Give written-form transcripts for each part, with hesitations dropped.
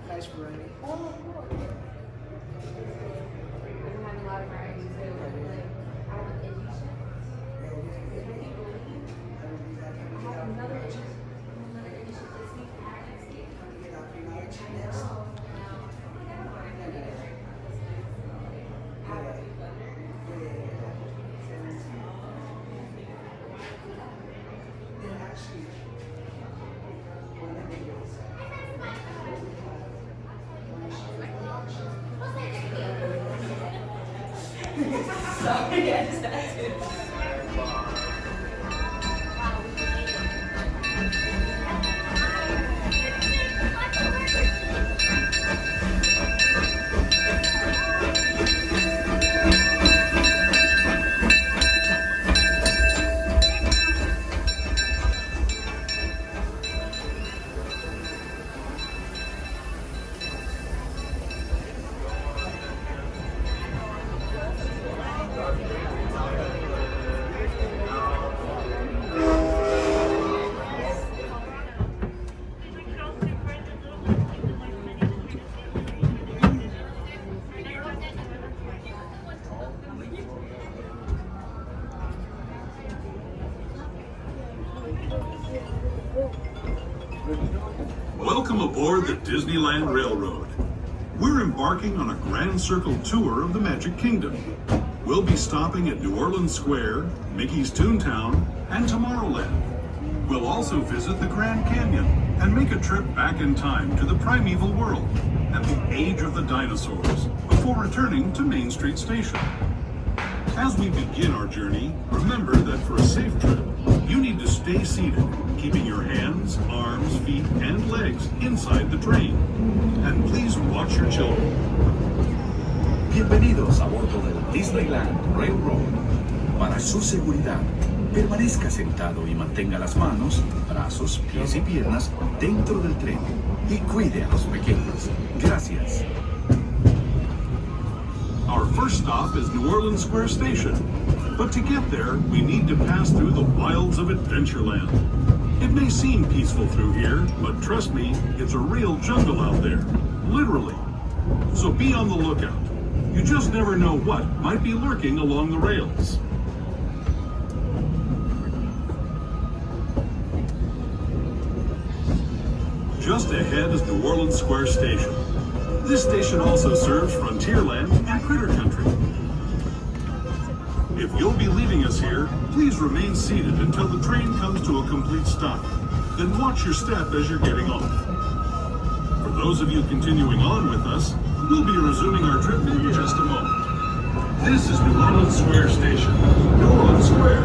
Nice variety. Oh, cool. I'm having a lot of variety too. Like, I have an edition. I have another edition. This week. Sorry, I just had to. Welcome aboard the Disneyland Railroad. We're embarking on a grand circle tour of the Magic Kingdom. We'll be stopping at New Orleans Square, Mickey's Toontown, and Tomorrowland. We'll also visit the Grand Canyon and make a trip back in time to the primeval world and the age of the dinosaurs before returning to Main Street Station. As we begin our journey, remember that for a safe trip, you need to stay seated, keeping your hands, arms, feet, and legs inside the train. And please watch your children. Bienvenidos a bordo del Disneyland Railroad. Para su seguridad, permanezca sentado y mantenga las manos, brazos, pies y piernas dentro del tren. Y cuide a los pequeños. Gracias. Our first stop is New Orleans Square Station. But to get there, we need to pass through the wilds of Adventureland. It may seem peaceful through here, but trust me, it's a real jungle out there. Literally. So be on the lookout. You just never know what might be lurking along the rails. Just ahead is New Orleans Square Station. This station also serves Frontierland and Critter Country. If you'll be leaving us here, please remain seated until the train comes to a complete stop. Then watch your step as you're getting off. For those of you continuing on with us, we'll be resuming our trip in just a moment. This is New Orleans Square Station. New Orleans Square.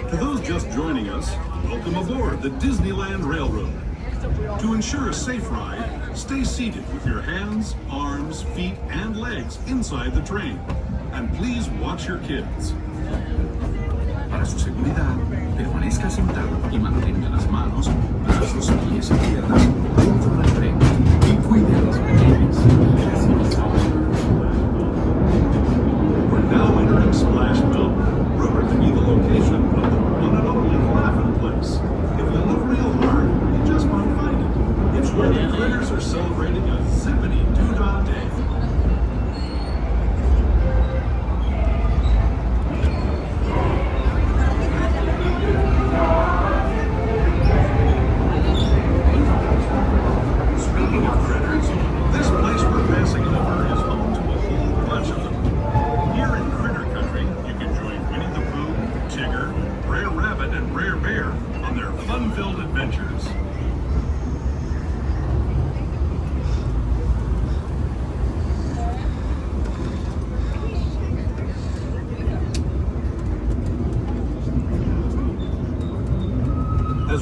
To those just joining us, welcome aboard the Disneyland Railroad. To ensure a safe ride, stay seated with your hands, arms, feet, and legs inside the train. And please watch your kids. Para su seguridad, permanezca sentado y mantenga las manos, brazos, pies y piernas dentro del tren. Y cuide a los pequeños. Gracias.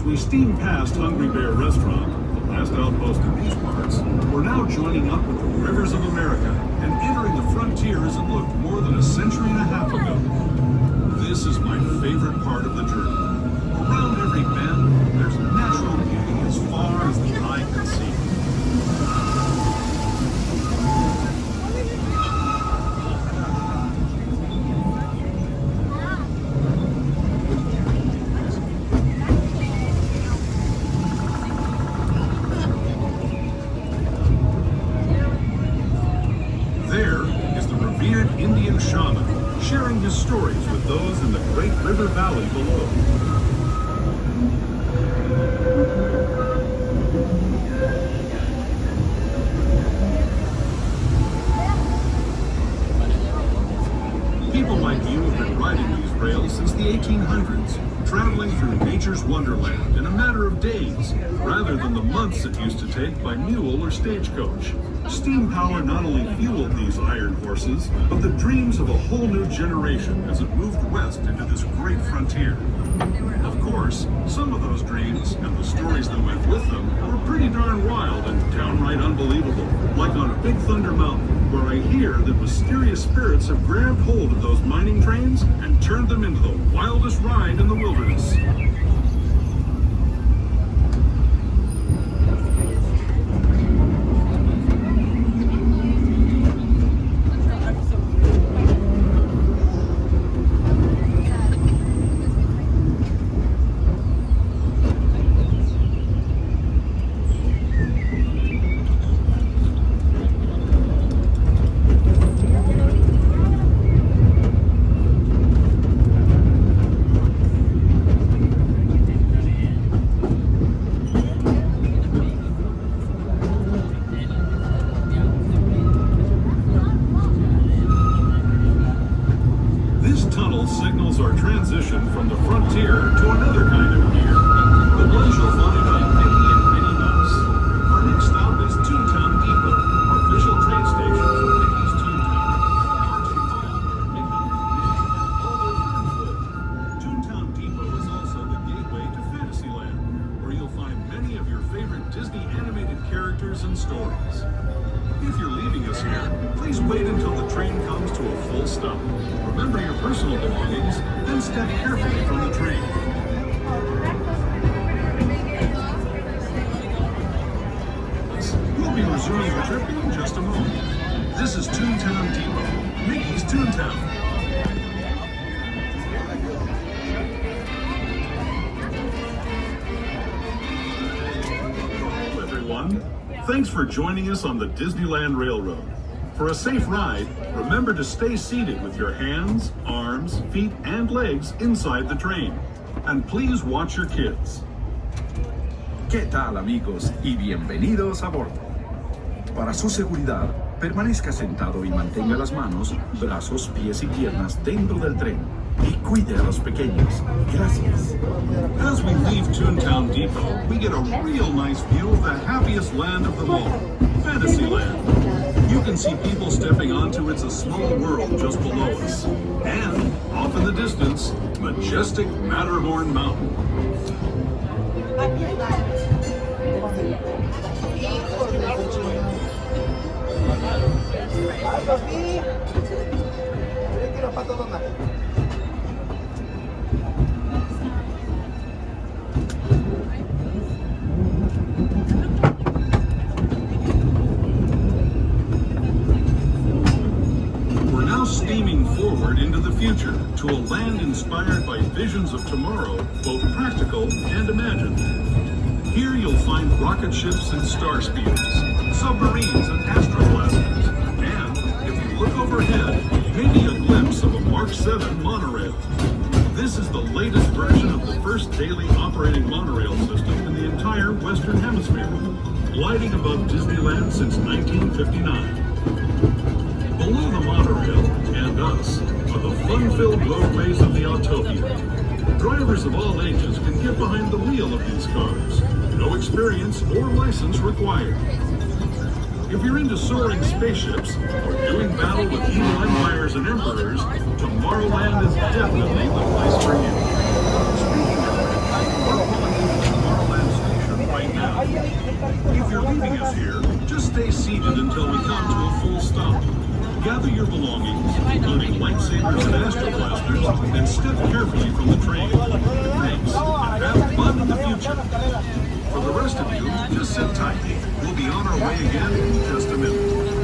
we steam past Hungry Bear Restaurant, the last outpost in these parts, we're now joining up with the rivers of America and entering the frontier as it looked more than a century and a half ago. This is my favorite part of the journey. Around every bend, there's natural beauty as far as the eye can see. Indian shaman sharing his stories with those in the great river valley below. People like you have been riding these rails since the 1800s, traveling through nature's wonderland in a matter of days, rather than the months it used to take by mule or stagecoach. Steam power not only fueled these iron horses, but the dreams of a whole new generation as it moved west into this great frontier. Of course, some of those dreams and the stories that went with them were pretty darn wild and downright unbelievable, like on a Big Thunder Mountain, where I hear that mysterious spirits have grabbed hold of those mining trains and turned them into the wildest ride in the wilderness. Signals our transition from the frontier to another kind of gear, the ones you'll find on Mickey and Minnie Mouse. Our next stop is Toontown Depot, official train station for Mickey's Toontown. Toontown Depot is also the gateway to Fantasyland, where you'll find many of your favorite Disney animated characters and stories. If you're leaving us here, please wait until the train comes to a full stop. Remember your personal belongings, then step carefully from the train. We'll be resuming our trip in just a moment. This is Toontown Depot, Mickey's Toontown. Hello, everyone. Thanks for joining us on the Disneyland Railroad. For a safe ride, remember to stay seated with your hands, arms, feet, and legs inside the train. And please watch your kids. ¿Qué tal, amigos? Y bienvenidos a bordo. Para su seguridad, permanezca sentado y mantenga las manos, brazos, pies y piernas dentro del tren. Y cuide a los pequeños. Gracias. As we leave Toontown Depot, we get a real nice view of the happiest land of them all, Fantasyland. You can see people stepping onto It's a Small World just below us. And, off in the distance, majestic Matterhorn Mountain. Steaming forward into the future to a land inspired by visions of tomorrow, both practical and imagined. Here you'll find rocket ships and star speeders, submarines and astro blasters, and if you look overhead, maybe a glimpse of a Mark 7 monorail. This is the latest version of the first daily operating monorail system in the entire Western Hemisphere, gliding above Disneyland since 1959. Below the monorail, and us, are the fun-filled roadways of the Autopia. Drivers of all ages can get behind the wheel of these cars. No experience or license required. If you're into soaring spaceships or doing battle with evil empires and emperors, Tomorrowland is definitely the place for you. Speaking of which, we're pulling into If you're leaving us here, just stay seated until we come to a full stop. Gather your belongings, including lightsabers and astro blasters, and step carefully from the train. Thanks, and have fun in the future. For the rest of you, just sit tight. We'll be on our way again in just a minute.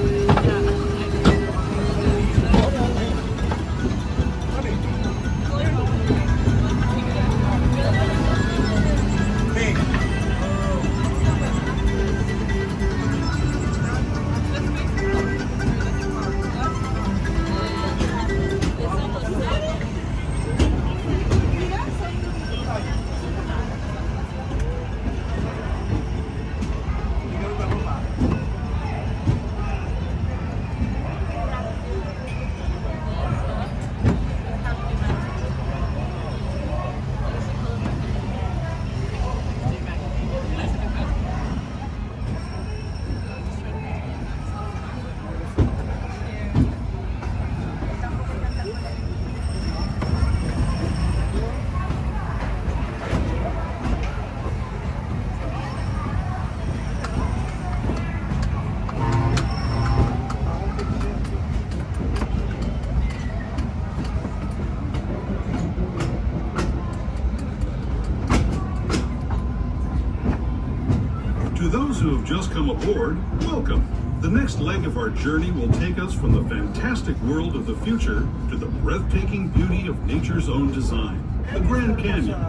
To those who have just come aboard, welcome. The next leg of our journey will take us from the fantastic world of the future to the breathtaking beauty of nature's own design, the Grand Canyon.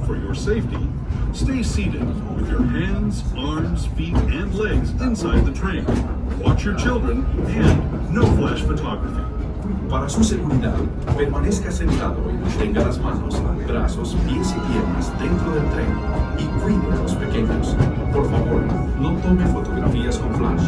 For your safety, stay seated with your hands, arms, feet, and legs inside the train. Watch your children and no flash photography. Para su seguridad, permanezca sentado y mantenga las manos, brazos, pies y piernas dentro del tren y cuide a los pequeños. Por favor, no tome fotografías con flash.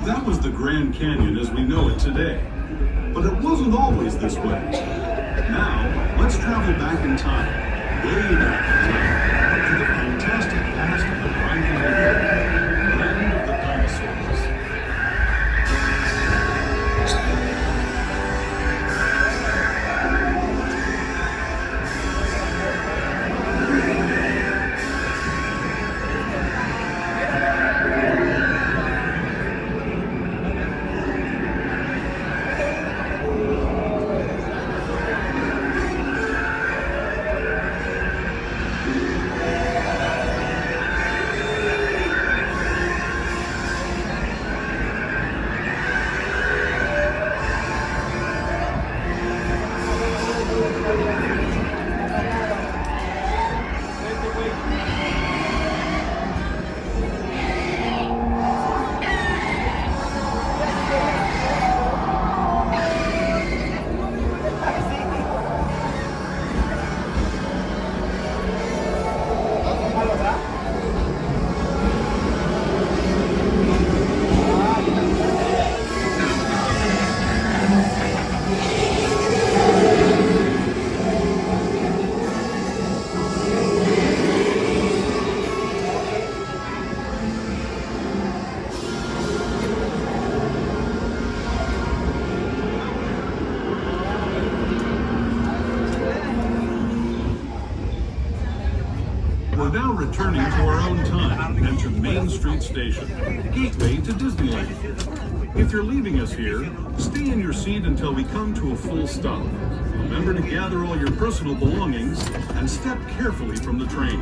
That was the Grand Canyon as we know it today. But it wasn't always this way. Now, let's travel back in time, way back in time, to the fantastic past of the Primeval World, land of the dinosaurs. We're now returning to our own time and to Main Street Station, gateway to Disneyland. If you're leaving us here, stay in your seat until we come to a full stop. Remember to gather all your personal belongings and step carefully from the train.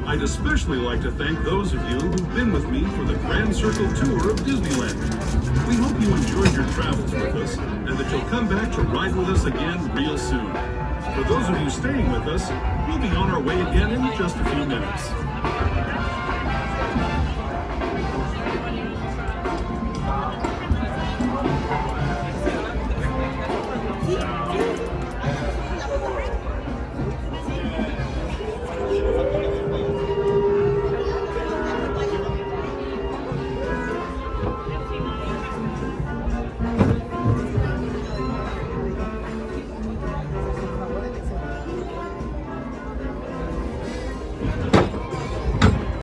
I'd especially like to thank those of you who've been with me for the Grand Circle Tour of Disneyland. We hope you enjoyed your travels with us and that you'll come back to ride with us again real soon. For those of you staying with us, we'll be on our way again in just a few minutes.